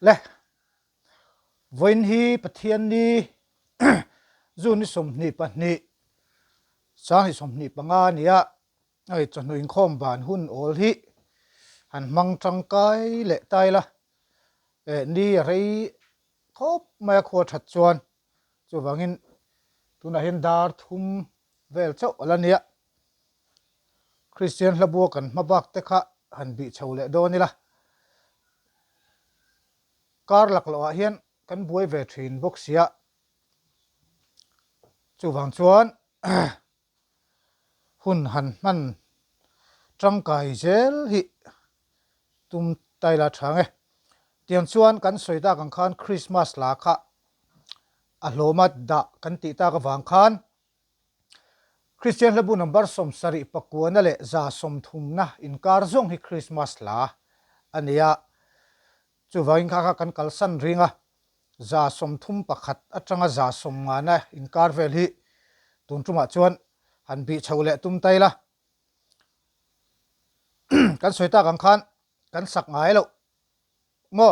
le voin hi pathian ni zu ni som ni pa ni sang hi som ni panga nia ai chanu in khom ban hun ol hi han mang tangkai le tai la ni rei khop ma kho that chuan chu wangin tuna hin dar thum vel chau ala nia Christian labu kan mabak te kha han bi chole do ni la kar lak lo hian kan buai ve thin box sia chu wang chuan hun han man tangkai zel hi tum tai la thange tiang chuan kan soida kan khan Christmas la kha a hlomat da kan ti ta ka wang khan Christian labu number som sari pakuana le za som thum na inkar zong hi Christmas la ania chu wain kha kan kalsan ringa za som thum pakhat atanga za som nga na inkar vel hi tuntuma chuan han bi chole tum tai la kan soita kan khan kan sak ngai lo ngo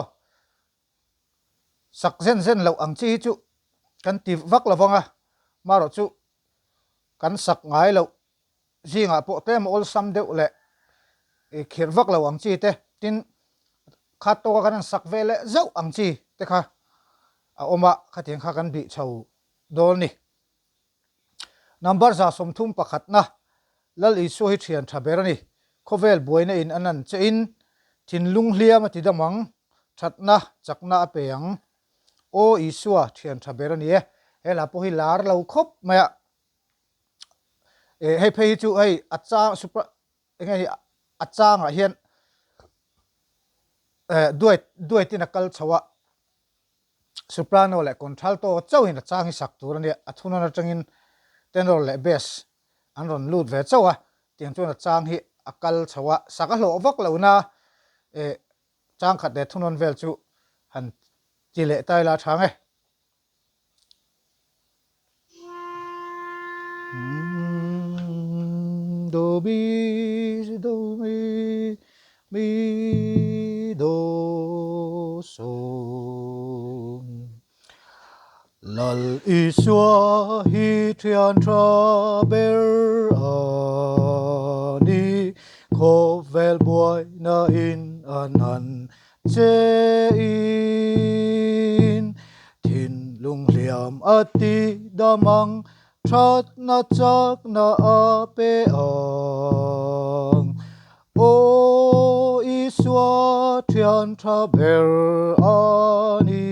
sak zen lo ang chi chu kan ti vak lawanga maro chu kan sak ngai lo zinga po tem ol sam deuh le khir vak lo ang chi te tin khat to kan sak vele zau ang chi te kha a oma khateng kha kan bi chho dol ni number za som thum pakhat na lal isu hi thian thaberani khovel boina in anan che in thin lung hliam ati damang thatna chakna apeng o isua thian thaberani ela po hi lar lo khop maya hei phei chu hei acha super ngai acha nga hian duai tin akal chawa soprano le contralto chau hin achang hi sak tur ani athuna na tangin tenor le bass an ron lut ve chawa tiang chuan achang hi akal chawa saka hlo vak lo na chang khat de thunon vel chu han chile tai la thange do mi mi do so lal isua hi thian tra ber ani khovel boy na in anan che in thin lung liam ati damang that na chak na ape ang o isua thian tha ber ani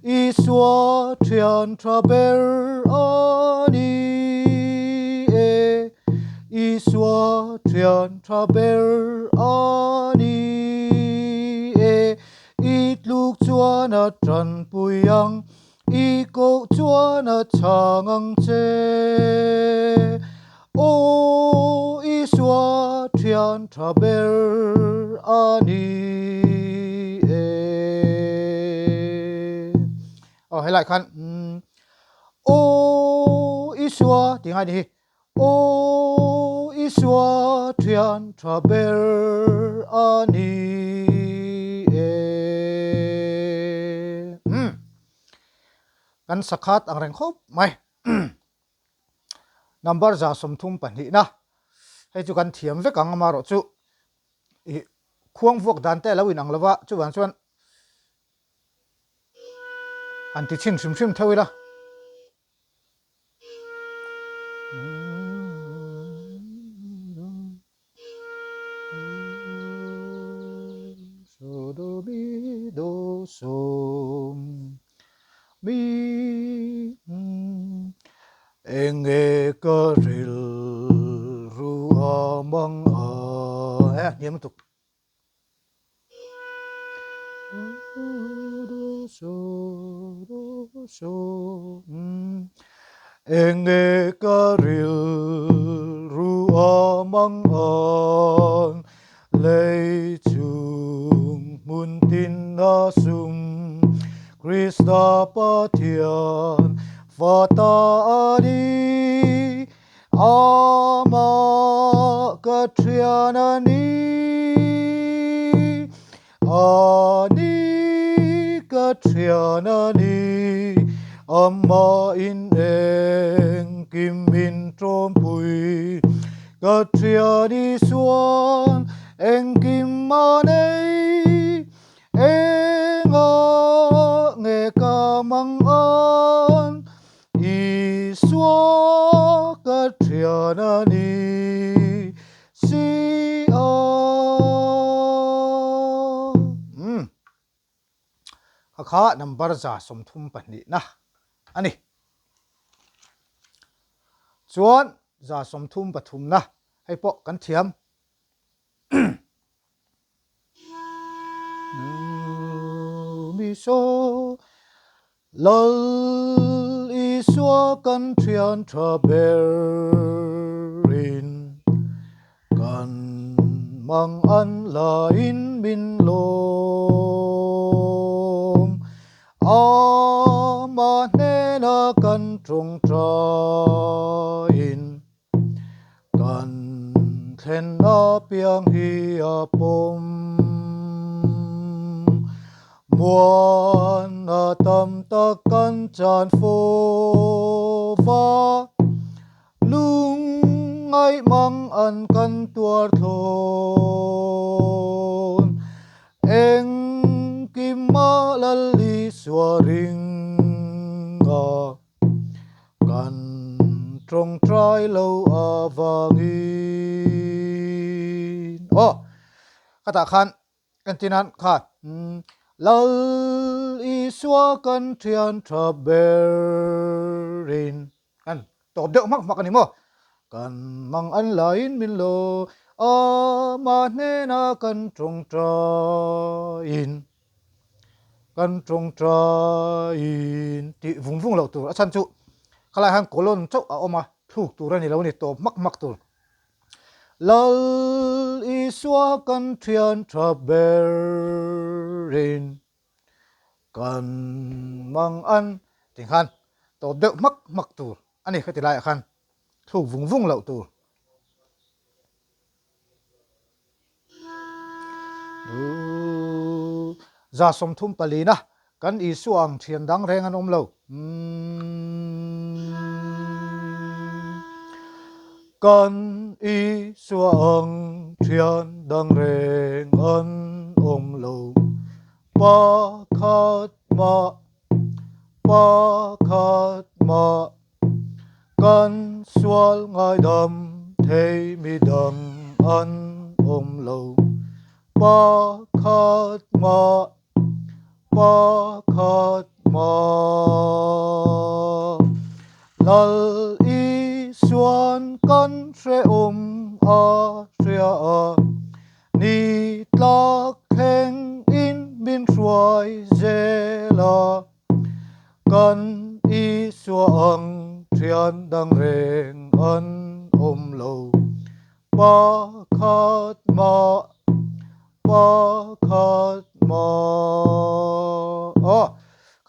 isua thian tha ber ani isua thian tha ber ani ít lúc chúa na trần bùyang ý cố chúa na chang chê ô ý xua thian thà ber ani hay lại khăn ô ý xua tiếng Anh đi ô ý xua thian thà ber ani kan sakhat ang reng khop mai number za som thum pani na hei chu kan thiam ve kang ma ro chu khuang vok dan te lawin ang lawa chu wan chuan an ti chin shim thawila so do bi do som mi enge karil ruha mang niệm tục so enge karil ruha mang lei chung mun tin na sum Krista pathian Fata adi ama katrianani ani ka thiana ni amma in eng kim min trom pui ka thiani suan eng kim ma nei enga nge ka mang an i suwa ka thiana ni si a kha number za som thum pahni na ani chuan za som thum pathum na hei po kan thiam mi so lal i suwa kan thian tha berin kan mang an la in min lom ama ne na kan trung tra in kan then na piang hi a pom muan a tam ta kan chan fo va lung ai mang an kan tuar thon eng kim ma lal li swa ring a kan trong trai lâu avangin kata khan kan tinan khat lal i swa kan thian tha berin kan to deuh mak mak ani mo kan mang an lain min lo ama ne na kan trong train kan trong train ti vung vung lo tur a chan chu khalai han kolon chau a oma thuk tur ani lo ni to mak mak tur lal i swa kan thian tha berin kan mang an ting khan to deuh mak mak tur ani khati lai khan thuk vung vung lo tur za som thum palina kan i suang thian dang reng an om lo kan i suang thian dang reng an om lo pakhat ma kan sual ngai dam thei mi dang an om lo pakhat ma lal i suan kan hre a hria a ni tlak theng in min hruai zela kan i suang thian dang reng an om lo pakhat ma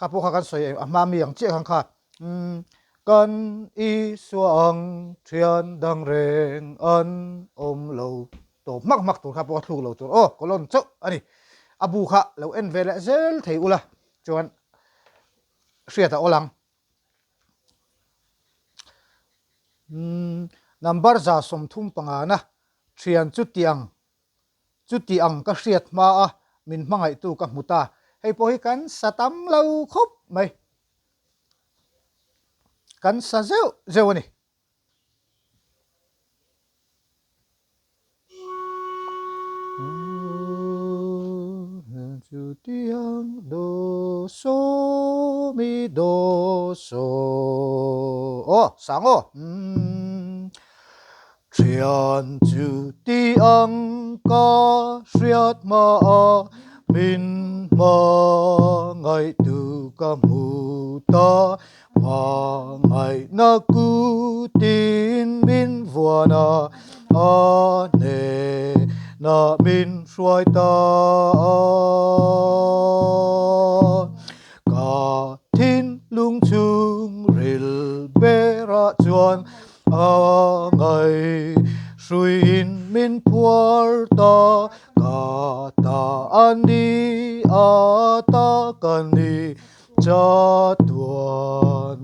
kapu khakan soi mami yang che khang kha kan i suang thian dang reng an om lo to mak mak tur khapu thuk lo tur kolon chau ani abu kha lo en vele zel thei ula chuan hriata olang number za som thum panga na thian chu tiang ka hriat ma a min hmangai tu ka hmuta hei po hi kan satam lo khop mai kan sa zeu ani chu tiang do so mi do so sang thian chu tiang ka hriat ma a min ma ngai tu ka mu ta ma ngai na ku tin min vuana a ne na min hruai ta ka thin lung chung ril bera chuan a ngai hrui in min puar ta ka ta ani a ta kan ni cha tuan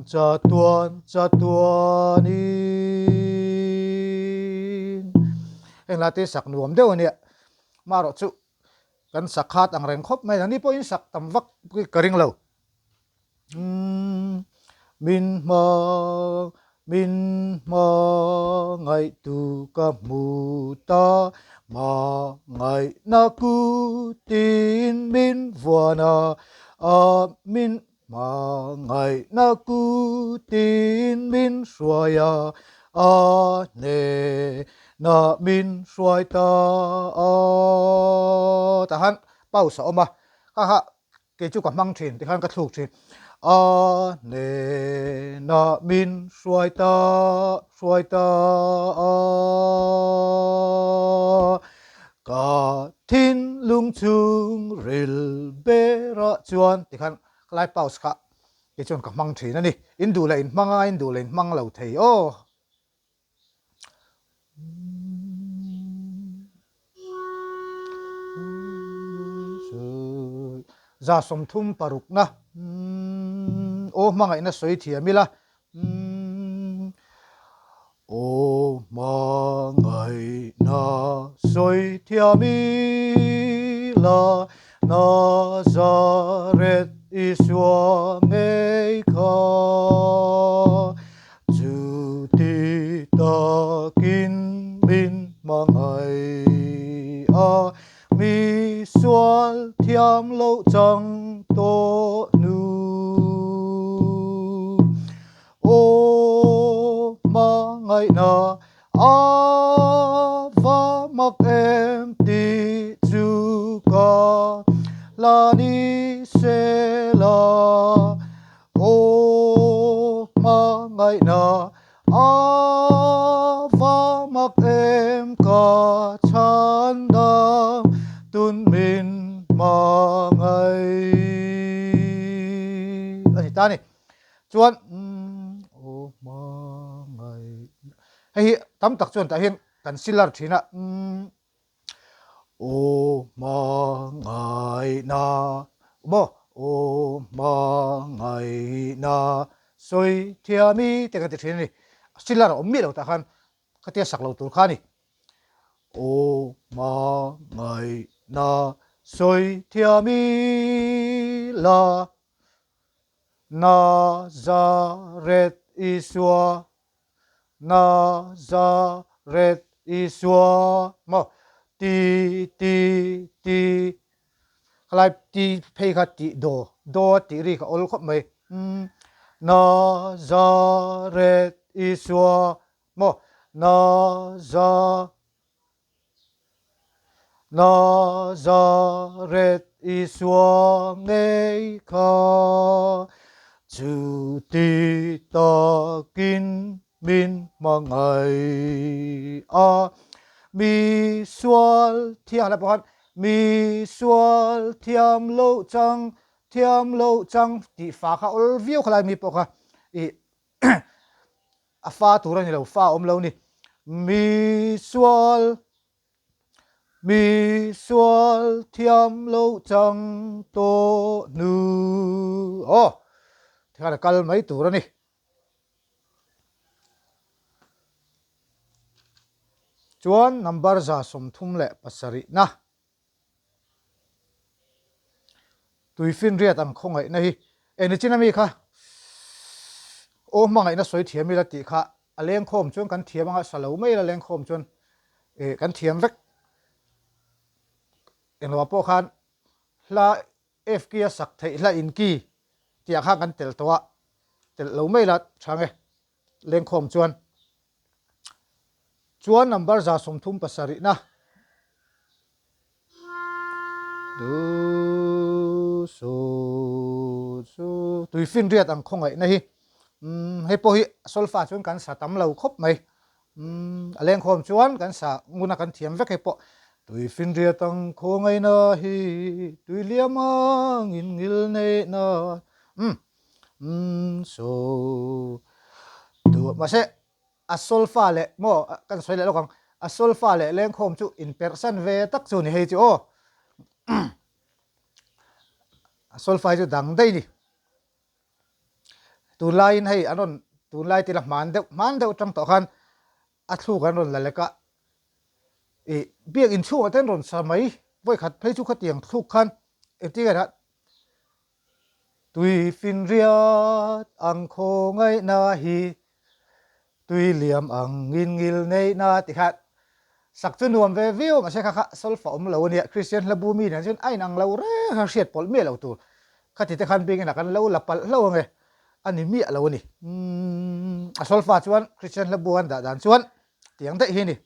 in eng la te sak nuam deuh ania maro chu kan sakhat ang reng khop mai ani po in sak tam vak karing lo min ma ngai tu ka mu ta ma ngai na ku tin min vuana a min ma ngai na ku tin min suaya a ne na min suai ta a ta han pause oma ka ha ke chu ka mang thin ti khan ka thluk thin a ne na min suai ta a ka thin lung chung ril bera chuan ti khan klai pause kha ke chon ka mang thin ani in du la in manga in du la in mang lo thei o za som thum paruk na o mangai na soi thia mila o mangai na soi thia mila Nazareth Isua ngei kha chu ti takin min mangai a mi sual thiam lo chang to nu o mangai na a va mak em ti chu ka la ni se la o mangai na a va mak em ka chan dam tun min mangai ani ta ni chuan o mangai hei tam tak chuan ta hian kan silar thina o mangai na bo o mangai na soi thiami te ka ti thina ni silar om mi lo ta khan ka tia sak lo tur kha ni o mangai na soi thiami la Nazareth Isua Nazareth Isua mo ti kalai ti phei kha ti do ti ri ka ol khop mai Nazareth Isua mo Nazareth Isua ngei kha chu ti takin min mangai a mi sual thia la pahan mi sual thiam lo chang ti fa kha ol view khalai mi po kha i a fa turan ni lo fa om lo ni mi sual thiam lo chang to nu o thì là kal mấy tủ đó nè chuan number za som thum le pasari na tui fin riat ang khongai na hi eni chinami kha o mangai na soi thiam mi la ti kha aleng khom chuan kan thiam anga salo mai la leng khom chuan kan thiam vek en lo po khan la f kia sak thei la in ki tia kha kan tel towa tel lo mai la thange leng khom chuan number za som thum pasari na du so tui fin riat ang khongai na hi hei po hi solfa chuan kan sa tam lo khop mai aleng khom chuan kan sa nguna kan thiam vek hei po tui fin riat ang khongai na hi tui liamang in ngil nei na so tu ma se a solfa le mo kan soi le lo kang a solfa le leng khom chu in person ve tak chu ni hei chu o a solfa chu dang dei ni tu lain hei anon tu lai ti la man deuh tang to khan a thu kan ron la leka e biak in chu aten ron samai voi khat phei chu khatiang thuk khan e ti ga tui fin riat ang kho ngai na hi tui liam ang ngil nei na ti khat sak chu nuam ve view ma se kha sol fa lo nia Christian la bu mi na chen ai nang lo re ha hriat pol me lo tu khati te khan bing na kan lo la pal lo nge ani mi lo ni a sol fa chuan Christian la bu an da dan chuan tiang te hi ni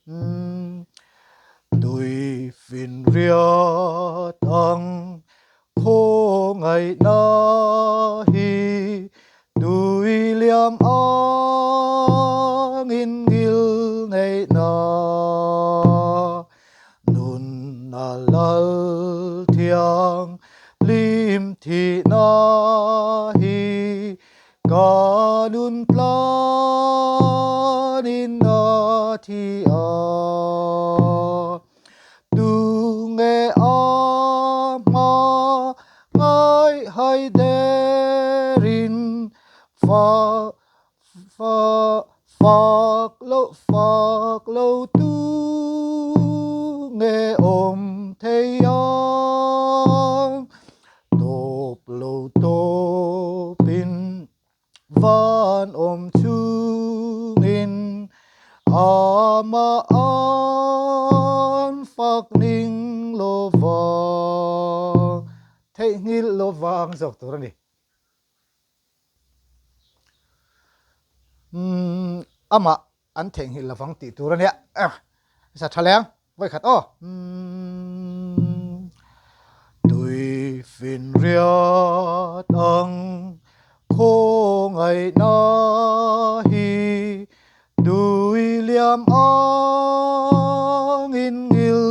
tui fin riat ang kho ngai na hi tui liam ang in ngil nei na nun na lal thiang lim thi na hi ka nun plan in na thi a tu nghe a ma ngai hai derin fa phak lo tu nghe thei yang top pin van chung in ama an phak ning lo vang thei ngil lo vang zok tur ani ama an theng hi lavang ti tur ania sa thaleng voi khat o tui fin riat ang kho ngai na hi tui liam ang in ngil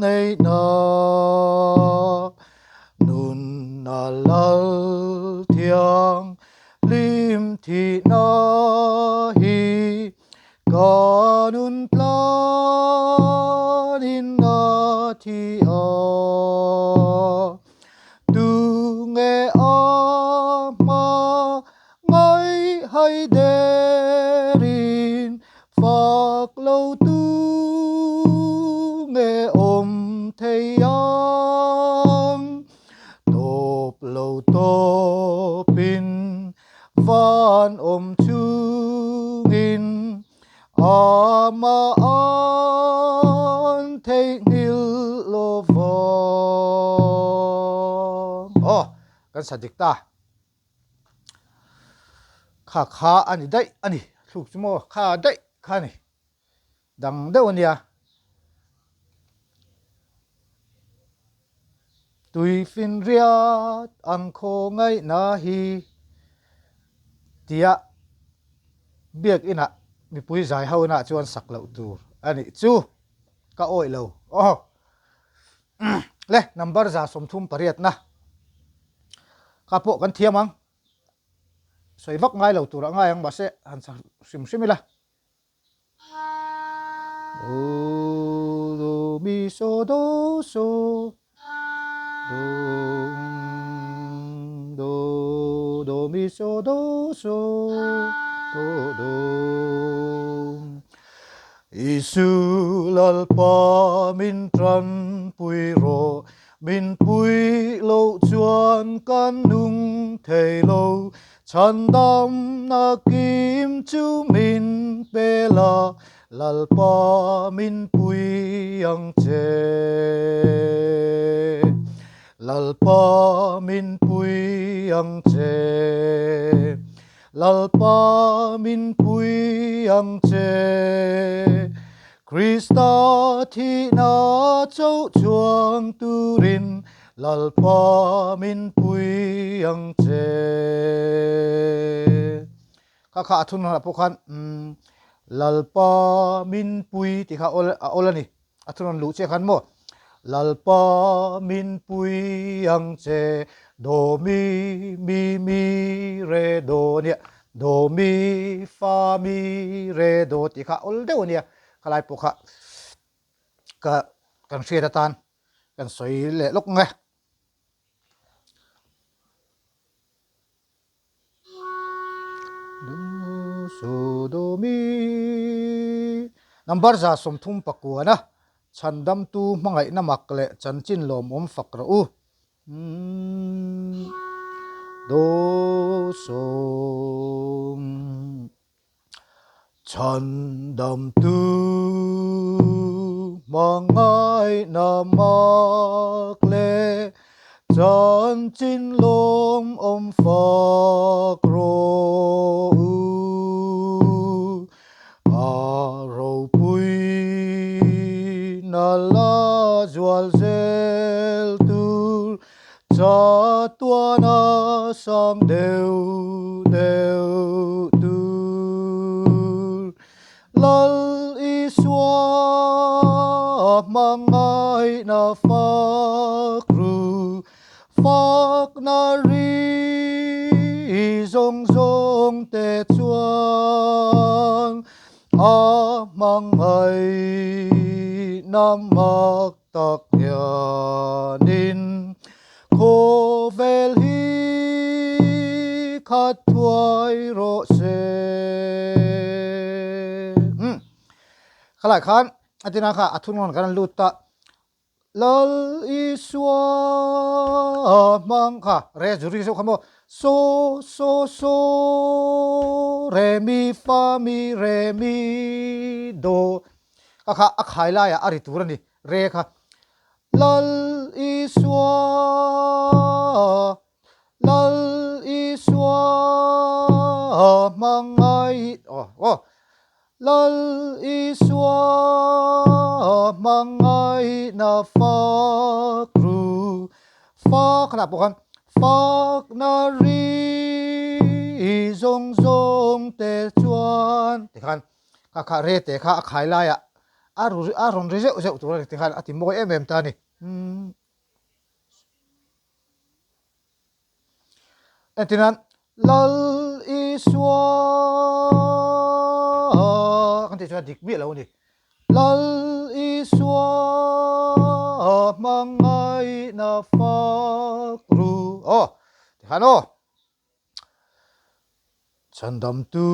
nei na nun na lal thiang lim thi na hi ka nun plan in na thi a tu nghe a ma ngai hai derin phak lo tu nghe thei yang top pin van chung in ama an thei ngil lo vang kan sadik ta kha ani dai ani thuk chumo kha dai kha ni dang deuh ania tui fin riat ang kho ngai na hi tia biak ina mi pui zai ho na chuan sak lo tur ani chu ka oi lo le number za som thum pariat na ka po kan thiamang soi vak ngai lo tur ngai ang ba se han sa sim simila do mi so do so do mi so do so do Isu lal pa min tran pui ro min pui lo chuan kan nung thei lo chan dam na kim chu min pe la lal pa min pui yang che lal pa min pui yang che lal pa min pui yang che Krista thi na châu chuang turin lal pa min pui yang che kha thun na pokhan lal pa min pui ti kha olani athun lu che khan mo lal pa min pui yang che do mi re do nia do mi fa mi re do ti kha ol deuh nia kalai pokha ka kan hria da tan kan soi le lok nge so do mi number za som thum pakuana chandam tu mangai na makle chanchin lom om fakra u do som chandam tu mangai na makle chanchin lom om fakro u aro pui na la zual zel tu cha tua na sang deu deu tu lal iswa mangai na fakru fak na ri zong zong te chuan a mangai na mak tak yanin ko vel hi khat thuai ro se khalai khan atina kha athungon kan luta lal iswa mang kha re juri so khamo so so so re mi fa mi re mi do kha akhai la ya ari turani re kha lal iswa mangai lal iswa mangai na fakru fak na pokan fak na ri zong zong te chuan te khan kha re te kha khai la ya aron re je je tu te khan ati mo em ta ni etinan lal iswa kan te chuan dik mi lo ni lal iswa mangai na fakru te khan chandam tu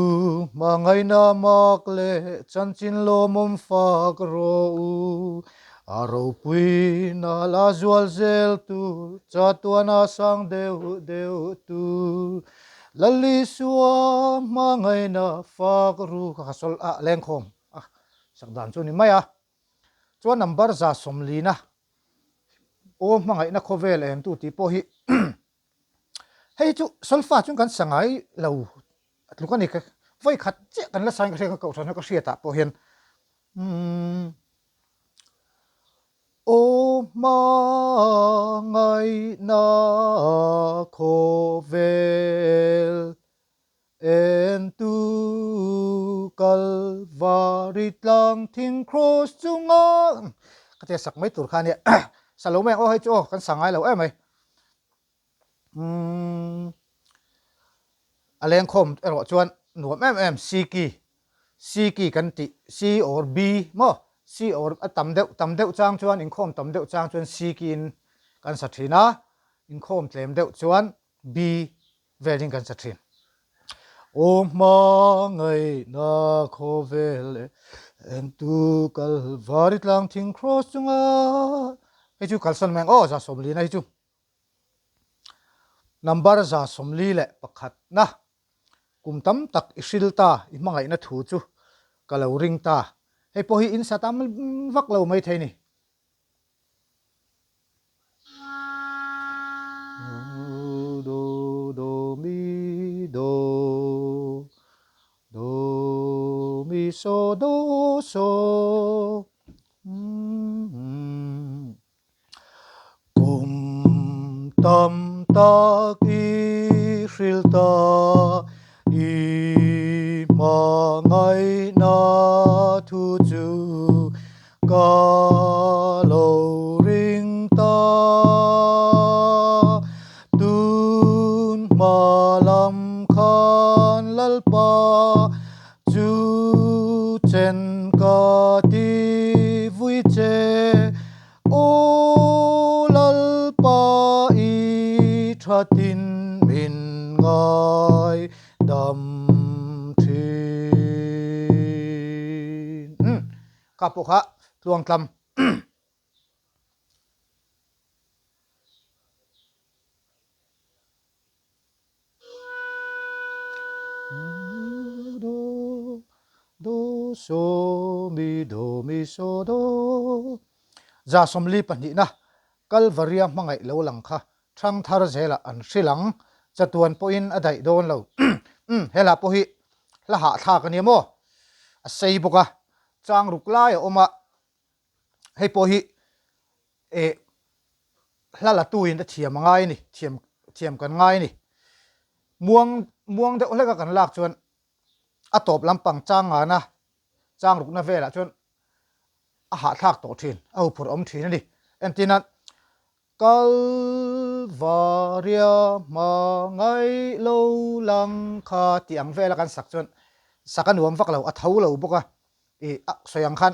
mangai na makle chanchin lomom fakro aro pui na la zual zel tu chatuana sang deu deu tu lali suwa mangai na fakru khasol a lengkhom sakdan chu ni maya chuan number za somli na mangai na khovel em tu ti po hi hei chu solfa chung kan sangai lo atlukan ni ka voi khat che kan la sang ka ko thana ka hria ta po hian mangai na khovel en tu kalvari tlang thing cross chunga ka te sak mai tur khania salome hei chu kan sangai lo em ai aleng khom ero chuan nuam em siki kan ti c or b mo c or tam deuh chang chuan in khom tam deuh chang chuan siki in kan sa thina in khom tlem deuh chuan b velin kan sa thin mangai na khovel en tu kalvari tlang thing cross chunga hei chu kalson meng za somli na hi chu number za somli le pakhat na kum tam tak ishil ta i mangai na thu chu kalo ring ta hei po hi in satam vak lo mai thei ni do do mi do do mi so do so kum tam tak ishil ta i mangai na thu chu kalo ring ta tun malam khan lalpa chu chen ka ti vui che ô lal pa i thatin min ngai dam thin kapokha tuang tlam do so mi so do za somli pani na kalvaria mangai lo lang kha thang thar zela an hrilang chatuan po in adai don lo hela po hi la ha tha ka ni mo a sei boka chang ruk lai oma hei po hi e hlala tuin da thiam ngai ni thiam kan ngai ni muang de olega kan lak chuan atop lampang changa na chang ruk na vela chuan a ha thak to thin au phur om thin ani entina kalvaria mangai lo lang kha tiang vela kan sak chuan sakan nuam vak lo a tho lo boka e soyang khan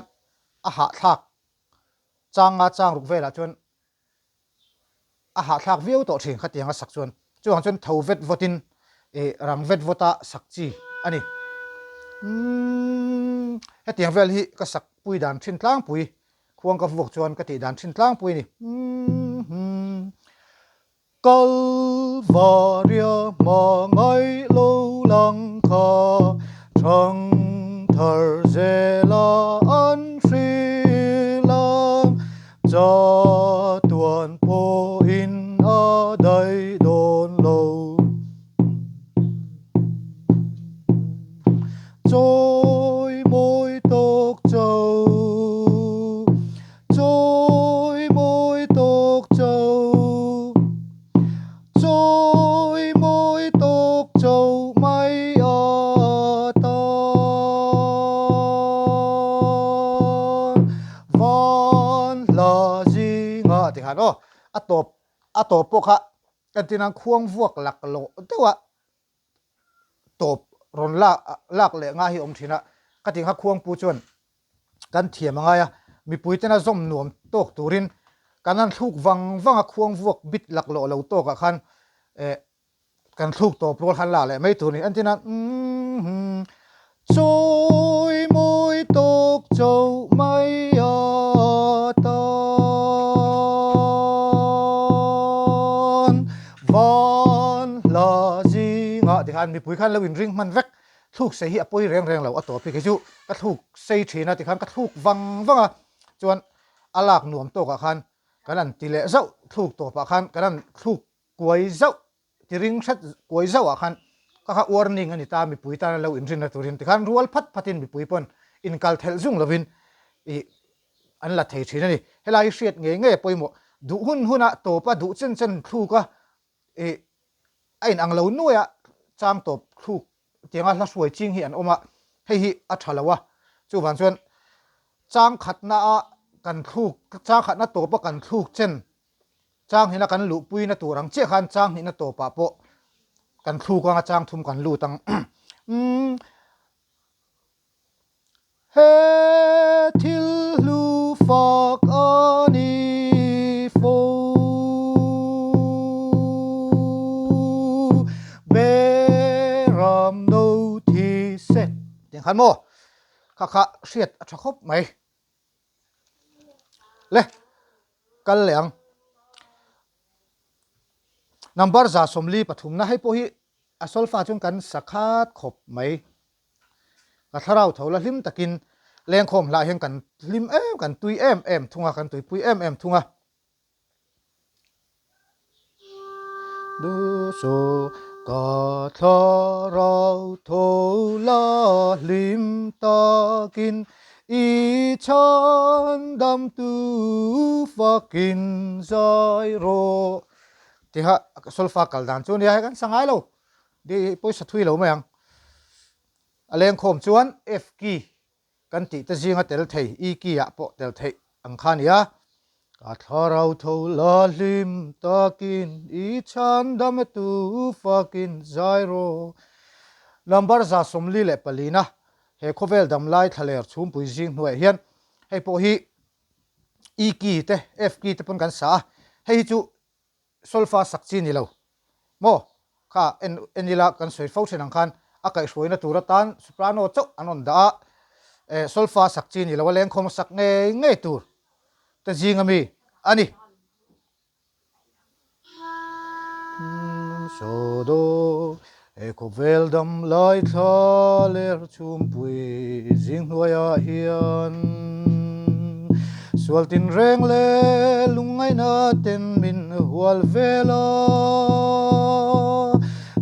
a ha thak changa chang ruk vela chuan a ha thak viau to thin kha tiang a sak chuan chuang chuan tho vet votin e rang vet vota sakchi ani hetiang vel hi ka sak pui dan thin tlang pui khuang ka vok chuan ka ti dan thin tlang pui ni kalvaria mangai lo lang kha thang thar zela an hrilang cha tuan po in a dai don lo trôi môi tóc trâu trôi môi tóc trâu trôi môi tóc trâu mây ở tan van là gì ngã thì hả nó atop pokha kan tinang khuang vuak lak lo tewa top ron lak le nga hi om thina kating ha khuang pu chuan kan thiam anga ya mi puitena zom nuam tok turin kanan thuk wanga khuang vuak bit lak lo lo to ka khan kan thuk to prol han la le mai tu ni antina trôi môi tóc trâu mây a tan van la gì ngã thì han mi pui khan lo in ring man vek thuk sei hi apoi reng lo ato pi ke chu ka thuk sei thina ti khan ka thuk wanga chuan alak nuam to ka khan kanan tile zau thuk to pa khan kanan thuk kuai zau ti ring that kuai zau a khan ka warning ani ta mi pui ta lo in rin na turin ti khan rual phatin mi pui pon in kal thel zung lovin i an la thei thina ni helai hriat nge poimo du huna to pa du chen thu ka e ain ang lo nuya chang top thu tianga hla suai ching hi an oma hei hi a thalawa chu ban chuan chang khatna a kan thuk chang khatna to pa kan thuk chen chang hina kan lu pui na turang che khan chang hina to pa po kan thu ka chang thum kan lu tang he thil lu fak ani fo beram no thi set tiếng khan mo kha hriat a tha khop mai le kal leang number za somli pathum na hai po hi asol fa chung kan sakhat khop mai ka tharau thola hlim takin leng khom la heng kan hlim kan tui em thunga kan tui pui em thunga du so ka tharau thola hlim takin i chan dam tu fakin zai ro ti ha solfa kal dan chu ni ha kan sangai lo di poi sa thui lo mayang aleng khom chuan f ki kan ti ta zinga tel thei e ki ya po tel thei ang khan ya ka tharau thola hlim takin i chan dam tu fakin zai ro number za somli le palina he khovel dam lai thaler chhum pui jing hnuai hian hei po hi e key te f key te pun kan sa hei chu solfa sakchi ni lo mo kha enila kan soi fo thin ang khan akai hruina tura tan soprano chau anon da solfa sakchi ni lo leng khom sak nge tur ta jingami ani so do eko veldam lai tha ler chum pui jing hoya hian sualtin reng le lungai na ten min hual vela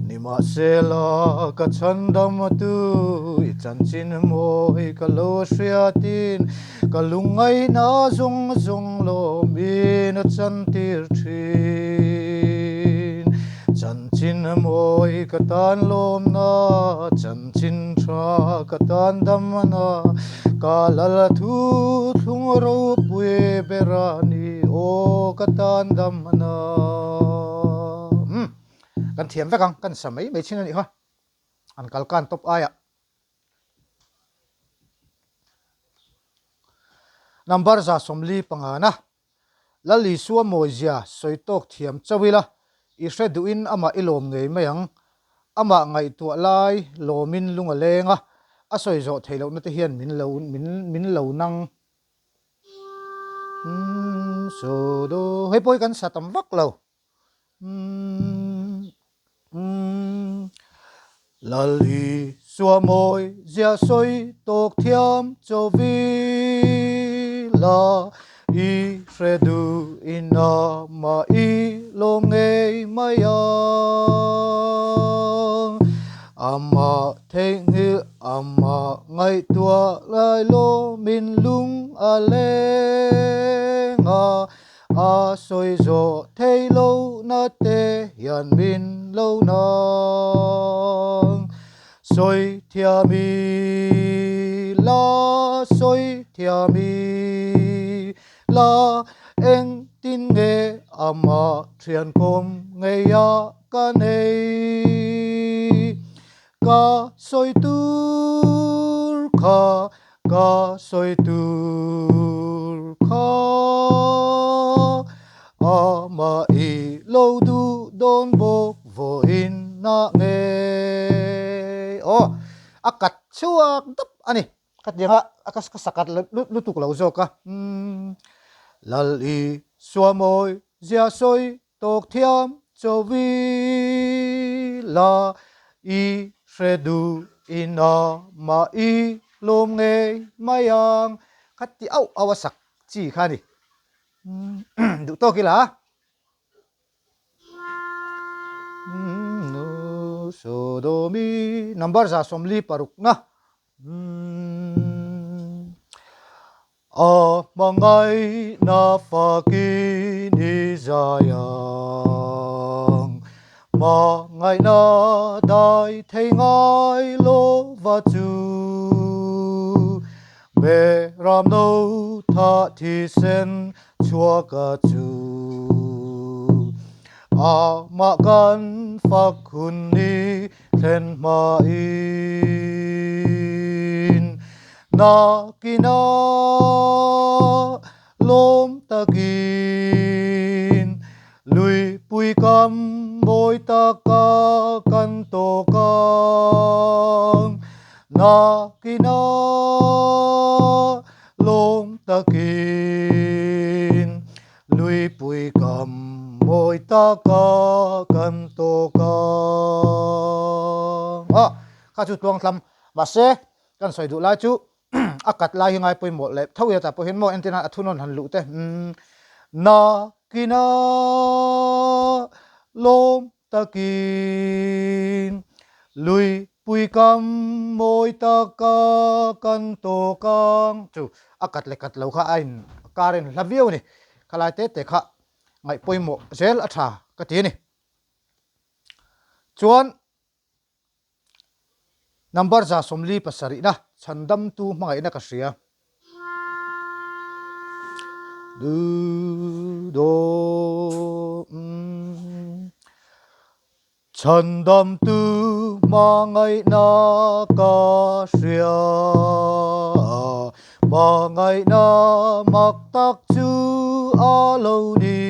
nima sela ka chandam tu I chan chin moi ka lo hriatin ka lungai na zong zong lo min chan tir thin chan chin moi ka tan lom na chan chin tha ka tan dam na ka lal thu thung ro pui berani o ka tan dam na kan thiam vekang kan samai mai chin ani ha an kalkan top aya number za somli pangana lali suwa moizia soitok thiam chawila I hreduin ama ilom ngei mayang ama ngai tu lai lomin lunga lenga asoi zo theilo na te hian min lo nang so do hei poi kan satam vak lo lali suwa moi zia soi tok thiam chowi la I hredu ina ma I lom ngei mayang ama thenghi ama ngai tua lai lo min lung a lenga a soi zo thei lo na te hian min lo nang soi thiami la soi thiami la eng tin nge ama thian kom nge ya ka nei ka soi tur kha ka soi tur kha ama I lo du don bok vo in na nge akat chuak dap ani kat yang akas kasakat lutuk lo zoka lal I suamoi zia soi tok thiam chowi la I hredu ina ma I lom ngei mayang khati au awasak chi khani du to kila so do mi number za somli paruk na mangai na fakini zayang mangai na dai thei ngai lo va chu be ram no tha thi sen chua ka chu ma kan fakun ni then ma in na kina lom takin lui pui kam moi ta ka kan to kang na kina lom takin lui pui kam moi ta ka kan to kang kha chu tuang thlam ma se kan soi du la chu akat la hi ngai poi mo le thau ya ta po hin mo antenna athunon han lu te na kina lom takin lui pui kam moi ta ka kan to kang chu akat le kat lo kha ain karen hlaviu ni khalai te kha ngai poi mo zel atha ka ti ni chuan number za somli pasari na chandam tu mangai na ka sia du do chandam tu mangai na ka sia mangai na mak tak chu alo ni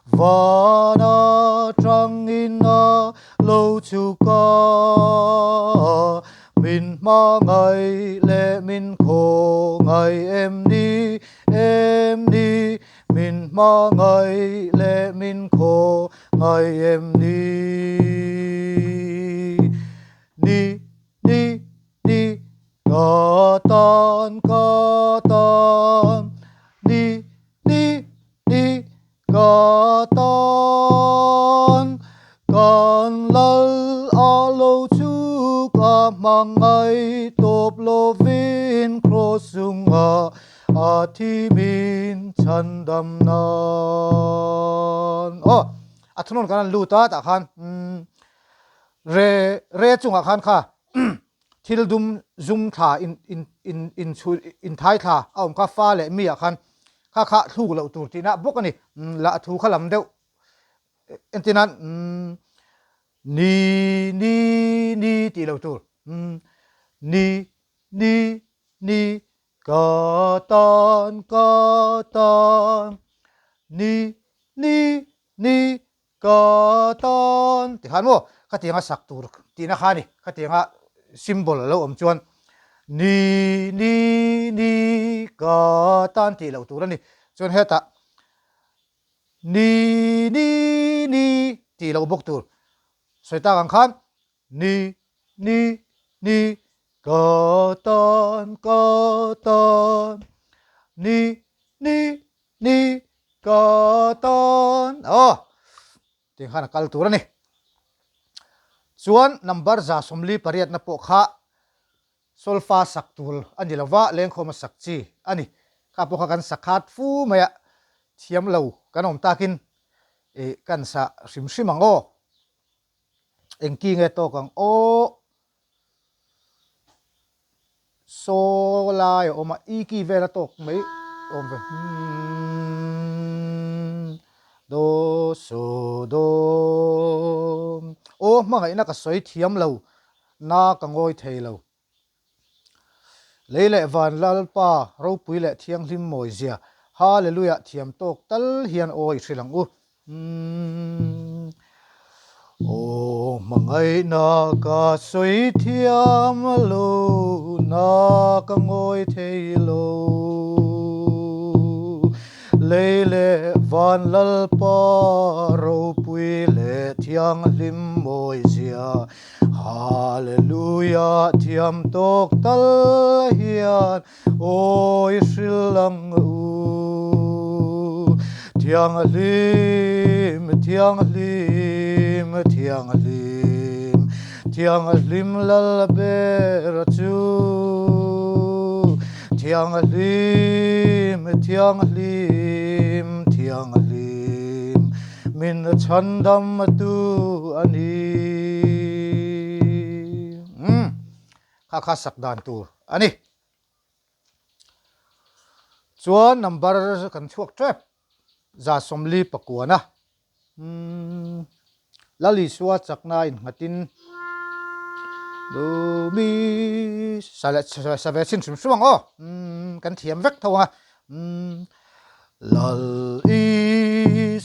vana trăng in lâu chu ca min ma ngày lệ min khổ ngày em đi min ma ngày lệ min khổ ngày em đi đi ca tan đi ca tan can lal alo chu ca mang ngày top lovin crossunga a thi min chan dam nan a thunun kan lu ta ta khan re chunga khan kha thil dum zum tha in thai tha aum ka fa le mi a khan kha thu lo tur tina bok ani la thu khalam deuh entinan ni ti lo tur ni ka tan ni ka tan ti khan mo ka ti nga sak tur ti na khani ka ti nga symbol lo om chuan ni ka tan ti lo tur ani chuan heta ni ti lo bok tur soita kang khan ni ka tan ni ka tan ti khan kal tur ani chuan number za somli pariat na po kha solfa saktul ani lawa leng khoma sakchi ani kha po kha kan sakhat fu maya thiam lo kanom takin kan sa sim engki nge to kang so lai oma iki vela tok mai om ve do so do ma ngai na ka soi thiam lo na ka ngoi thei lo leile van lal pa ro pui le thiang hlim moi zia hallelujah thiam tok tal hian oi thrilang u mangai na ka soi thiam lo na ka ngoi thei lo leile van lal pa ro pui le thiang hlim moi zia hallelujah thiam tok tal hian oi shrilang u thiang hlim lal ber chu thiang hlim min chan dam tu ani kha sak dan tur ani chuan number kan chuak trap za somli pakuana lali suwa chakna in ngatin do mi save sin sum suang kan thiam vek thawa lal i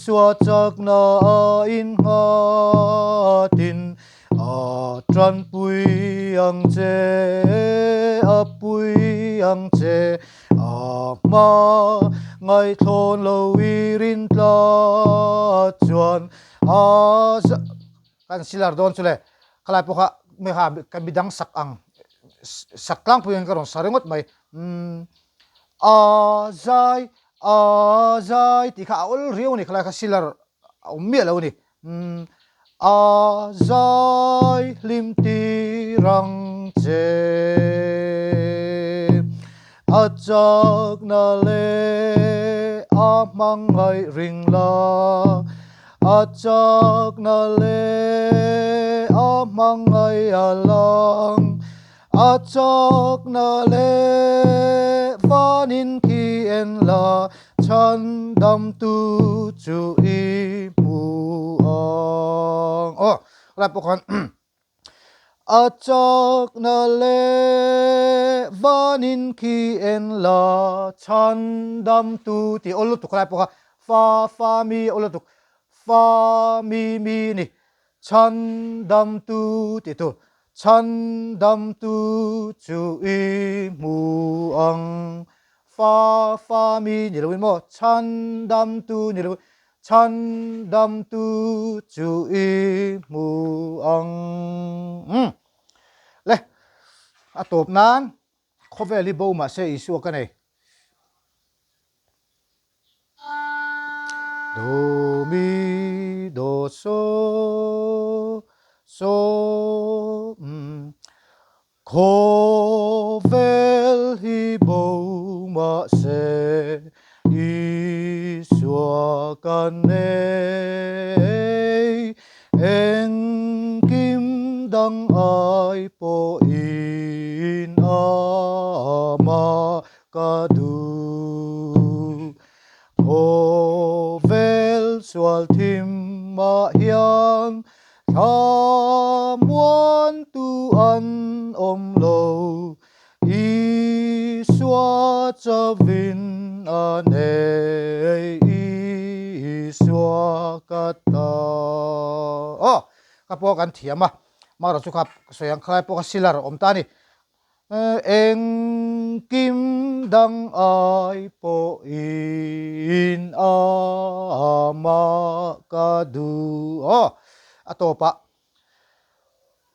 suwa chakna in ngatin a tran pui ang che ma ngai thon lo wirin tla chuan kan silar don chule khalai pokha me ha kan bidang sak ang saklang puyen karon sarengot mai azai ti kha ol riu ni khalai kha silar ummi lo ni azai lim ti rang che achak na le amangai ringla achak na le amangai alang achak na le vanin ki en la chan dam tu chu i mu ang la pokhan achak na le vanin ki en la chan dam tu ti olu tu krai poka fa mi olu tu fa mi ni chan dam tu ti tu chan dam tu chu i mu ang fa mi ni lo mo chan dam tu ni lo chan dam tu chu i mu ang le a top nan khoveli bo ma se isu ka nei do mi do so khovel hi bo ma se isu ka nei eng kim dang ai po in ama ka du khovel sual thim ma hian thamuan tu an om lo iswa chavin anei iswa kata kapo kan thiama maro chu khap soyang khai po ka silar om ta ni eng kim dang ai po in ama ka du atopa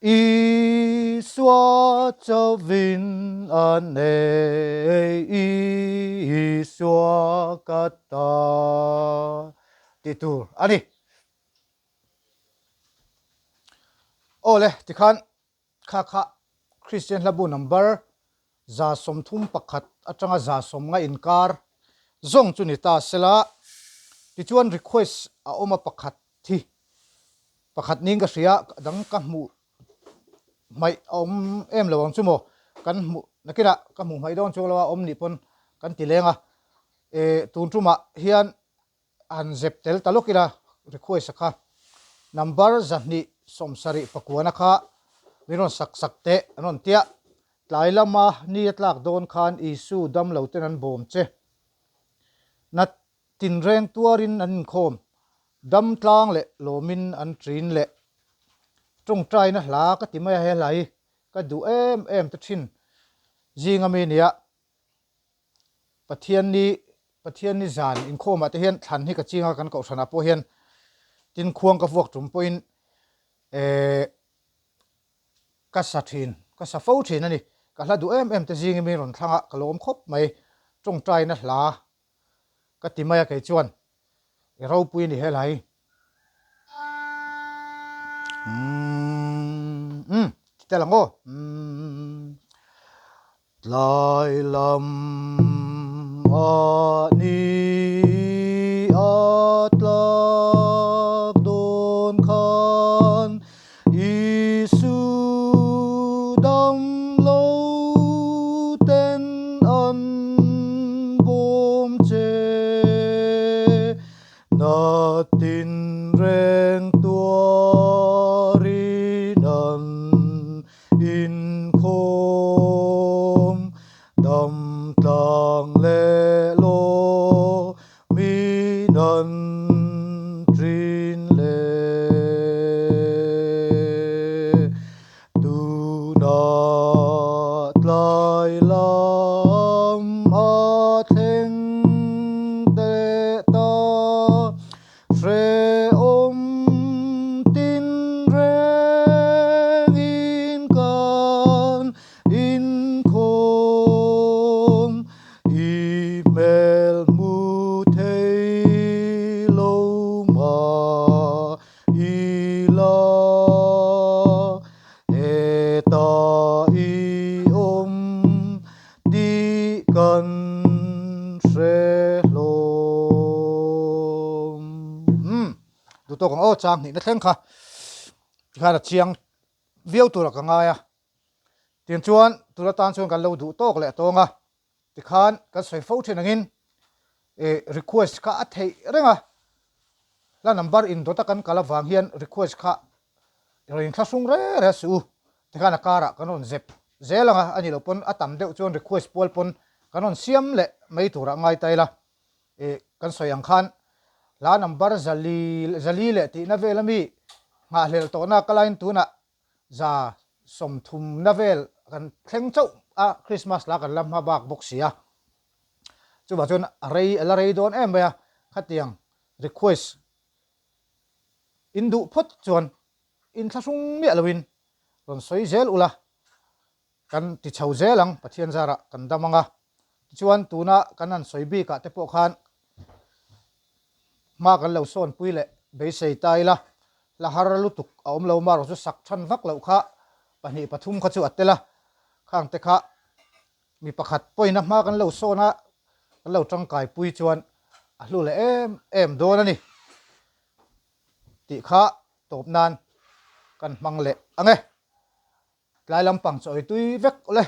iswa chavin anei iswa kata titur ani ole tikhan kha Christian labu number za som thum pakhat atanga za som nga inkar zong chuni ta sela tichuan request a oma pakhat thi pakhat ning ka ria dang ka mu mai om em lawang chumo kan mu nakira ka mu mai don chulawa om ni pon kan tilenga tun tuma hian an zep tel talokira request kha number zahni somsari pakuana kha miron sakte anon tia tlailama ni atlak don khan isu dam loten an bom che na tinreng tuarin an khom dam tlang le lomin an trin le trong trai na la ka timaya he lai ka du em ta thin jinga me nia pathian ni zan in khoma te hian than hi ka chinga kan ko thana po hian tin khuang ka vuak tum poin ka sa thin ka sa fo thin ani ka hla du em te jinga me ron thanga kalom khop mai trong trai na la ka timaya kai chuan ro pui ni he lai telango lai lam ani atlak don khan isu dam lo ten an bom che na tin reng tuarinan in khom dam tang le lo mi nan trin le tu na tlai lam a theng te ta fre om tin reng in kan in khom email mu thei lo ma i la e ta i om ti kan se lom du to kang o chang ni na thleng kha kha chiang viau tu ra ka nga ya tin chuan tu la tan chuan kan lo du tok le tonga ti khan kan soi fo thin angin request kha a thei renga la number in dota kan kala wang hian request kha ring thla sung re su te kana kara kanon zep zelanga ani lo pon atam deuh chuan request pol pon kanon siam le mai tura ngai taila kan soyang khan la number zali le ti na velami nga hlel to na kalain tuna za som thum na vel kan thleng chau a Christmas la kan lam ha bak boxia chu ba chun arei la rei don em ba khatiang request indu phot chuan in thlasung mi alwin ron soi zel ula kan ti chho zelang pathian zara kan damanga chuan tuna kanan soibi ka te po khan ma kan lo son puile be sei taila la har lutuk aum lo mar chu sak than vak lo kha pani pathum kha chu atela khang te kha mi pakhat poina ma kan lo sona kan lo tangkai pui chuan a hlu le em don ani ti kha top nan kan mang le ange tlai lampang choi tui vek le